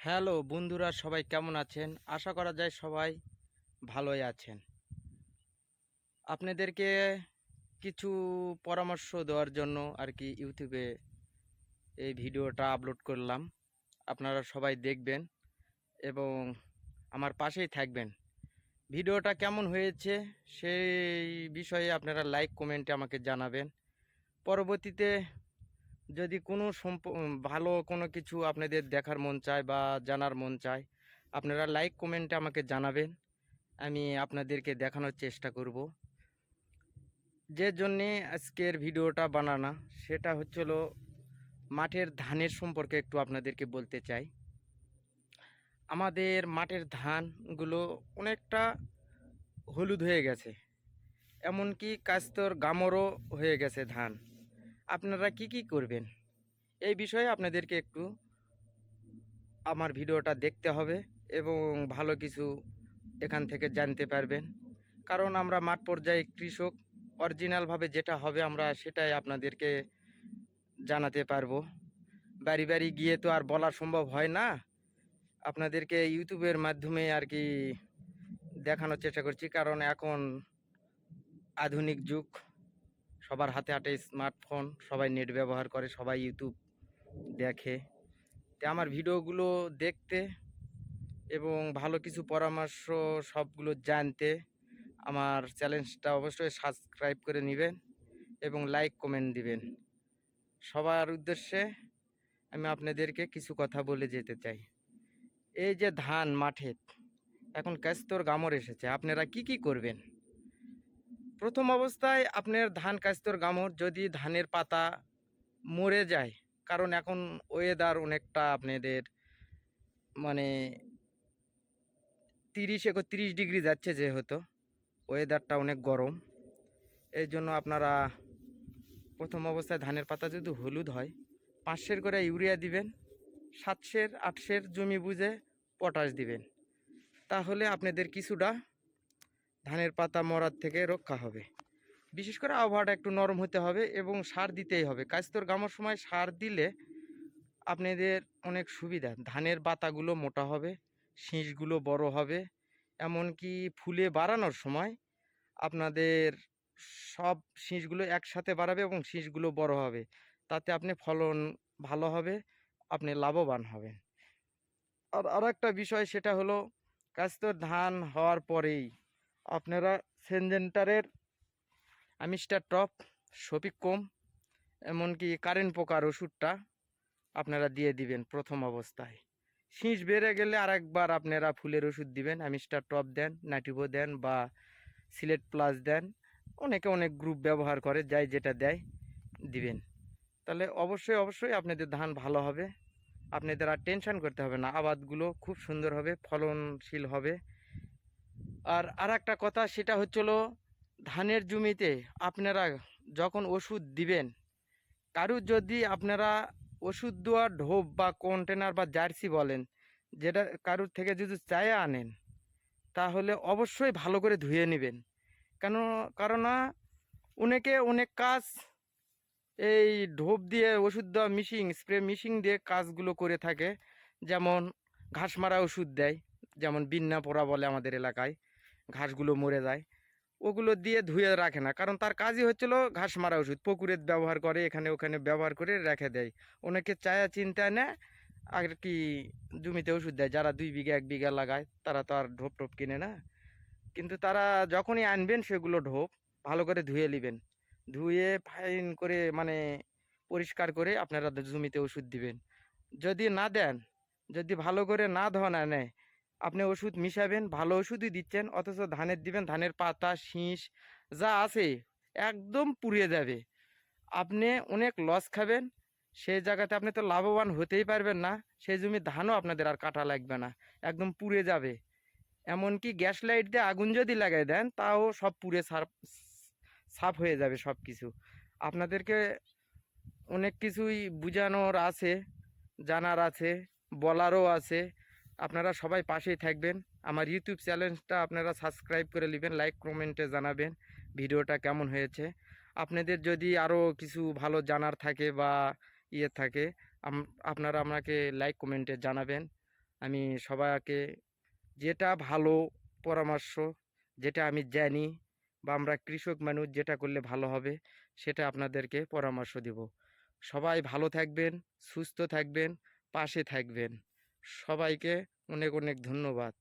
Hello বন্ধুরা, সবাই কেমন আছেন? আশা করা যায় সবাই ভালোই আছেন। আপনাদেরকে কিছু পরামর্শ দেওয়ার জন্য আর কি ইউটিউবে এই ভিডিওটা আপলোড করলাম। আপনারা সবাই দেখবেন এবং আমার পাশেই থাকবেন। ভিডিওটা কেমন হয়েছে সেই বিষয়ে আপনারা লাইক কমেন্টে আমাকে জানাবেন। পরবর্তীতে যদি কোনো ভালো কোনো কিছু আপনাদের দেখার মন চায় বা জানার মন চায়, আপনারা লাইক কমেন্টে আমাকে জানাবেন। আমি আপনাদেরকে দেখানোর চেষ্টা করব। যে জন্যে আজকের ভিডিওটা বানানো সেটা হচ্ছিল মাঠের ধানের সম্পর্কে একটু আপনাদেরকে বলতে চাই। আমাদের মাঠের ধানগুলো অনেকটা হলুদ হয়ে গেছে, এমনকি কাস্তর গামরও হয়ে গেছে ধান। আপনারা কি করবেন এই বিষয়ে আপনাদেরকে একটু আমার ভিডিওটা দেখতে হবে এবং ভালো কিছু এখান থেকে জানতে পারবেন। কারণ আমরা মাঠ পর্যায়ে কৃষক, অরিজিনালভাবে যেটা হবে আমরা সেটাই আপনাদেরকে জানাতে পারবো। বাড়ি বাড়ি গিয়ে তো আর বলা সম্ভব হয় না। আপনাদেরকে ইউটিউবের মাধ্যমে আর কি দেখানোর চেষ্টা করছি, কারণ এখন আধুনিক যুগ, সবার হাতে হাতে স্মার্টফোন, সবাই নেট ব্যবহার করে, সবাই ইউটিউব দেখে। তো আমার ভিডিওগুলো দেখতে এবং ভালো কিছু পরামর্শ সবগুলো জানতে আমার চ্যানেলটা অবশ্যই সাবস্ক্রাইব করে নেবেন এবং লাইক কমেন্ট দিবেন। সবার উদ্দেশ্যে আমি আপনাদেরকে কিছু কথা বলে যেতে চাই। এই যে ধান মাঠে এখন কাস্তর গামর এসেছে, আপনারা কি করবেন? প্রথম অবস্থায় আপনার ধান কাস্তর গামর, যদি ধানের পাতা মরে যায়, কারণ এখন ওয়েদার অনেকটা আপনাদের মানে 30-31 ডিগ্রি যাচ্ছে, যেহেতু ওয়েদারটা অনেক গরম। এই জন্য আপনারা প্রথম অবস্থায় ধানের পাতা যদি হলুদ হয় 5 করে ইউরিয়া দিবেন, 7-8 জমি বুঝে পটাশ দিবেন। তাহলে আপনাদের কিছুটা ধানের পাতা মরার থেকে রক্ষা হবে। বিশেষ করে আবহাওয়াটা একটু নরম হতে হবে এবং সার দিতেই হবে। কাস্তর গামার সময় সার দিলে আপনাদের অনেক সুবিধা, ধানের পাতাগুলো মোটা হবে, শীষগুলো বড় হবে, এমনকি ফুলে বাড়ানোর সময় আপনাদের সব শীষগুলো একসাথে বাড়াবে এবং শীষগুলো বড় হবে। তাতে আপনি ফলন ভালো হবে, আপনি লাভবান হবেন। আর একটা বিষয়, সেটা হলো কাস্তর ধান হওয়ার পরেই আপনারা সেনজেন্টারের আমিস্টার টপ, সপিক কম, এমনকি কারেন্ট পোকার ওষুধটা আপনারা দিয়ে দিবেন প্রথম অবস্থায়। শীষ বেড়ে গেলে আরেকবার আপনারা ফুলের ওষুধ দিবেন, আমিস্টার টপ দেন, নাটিভো দেন বা সিলেট প্লাস দেন। অনেকে অনেক গ্রুপ ব্যবহার করে, যাই যেটা দেয় দিবেন। তাহলে অবশ্যই আপনাদের ধান ভালো হবে। আপনাদের আর টেনশন করতে হবে না, আবাদগুলো খুব সুন্দর হবে, ফলনশীল হবে। আর একটা কথা, সেটা হচ্ছিল ধানের জমিতে আপনারা যখন ওষুধ দিবেন, কারুর যদি আপনারা ওষুধ দেওয়ার ঢোপ বা কন্টেনার বা জার্সি বলেন, যেটা কারুর থেকে যদি চায়ে আনেন, তাহলে অবশ্যই ভালো করে ধুয়ে নেবেন। কেন? কারণ অনেকে অনেক কাজ এই ঢোপ দিয়ে ওষুধ দেওয়া স্প্রে মিশিং দিয়ে কাজগুলো করে থাকে। যেমন ঘাস মারা ওষুধ দেয়, যেমন বিন্না পোড়া বলে আমাদের এলাকায়, ঘাসগুলো মরে যায়, ওগুলো দিয়ে ধুয়ে রাখে না, কারণ তার কাজই হচ্ছিল ঘাস মারা ওষুধ। পুকুরে ব্যবহার করে, এখানে ওখানে ব্যবহার করে রেখে দেয়। অনেকে চায়া চিন্তা নেয় আর কি জমিতে ওষুধ দেয়। যারা 2 বিঘা 1 বিঘা লাগায় তারা তো আর ঢোপ টোপ কিনে না, কিন্তু তারা যখনই আনবেন সেগুলো ঢোপ ভালো করে ধুয়ে নেবেন। ধুয়ে ফাইন করে মানে পরিষ্কার করে আপনারা জমিতে ওষুধ দিবেন। যদি না দেন, যদি ভালো করে না ধোয়া না নেয়, আপনি ওষুধ মিশাবেন, ভালো ওষুধই দিচ্ছেন, অথচ ধানের দিবেন, ধানের পাতা শীষ যা আছে একদম পুড়িয়ে যাবে। আপনি অনেক লস খাবেন। সেই জায়গাতে আপনি তো লাভবান হতেই পারবেন না, সেই জমি ধানও আপনাদের আর কাটা লাগবে না, একদম পুড়ে যাবে। এমনকি গ্যাস লাইট দিয়ে আগুন যদি লাগাই দেন, তাও সব পুড়ে সাফ হয়ে যাবে সব কিছু। আপনাদেরকে অনেক কিছুই বুঝানোর আছে, জানার আছে, বলারও আছে। আপনারা সবাই পাশেই থাকবেন। আমার ইউটিউব চ্যানেলটা আপনারা সাবস্ক্রাইব করে নেবেন, লাইক কমেন্টে জানাবেন ভিডিওটা কেমন হয়েছে। আপনাদের যদি আরও কিছু ভালো জানার থাকে বা ইয়ে থাকে, আপনারা আমাকে লাইক কমেন্টে জানাবেন। আমি সবাইকে যেটা ভালো পরামর্শ, যেটা আমি জানি বা আমরা কৃষক মানুষ যেটা করলে ভালো হবে সেটা আপনাদেরকে পরামর্শ দেব। সবাই ভালো থাকবেন, সুস্থ থাকবেন, পাশে থাকবেন। সবাইকে অনেক অনেক ধন্যবাদ।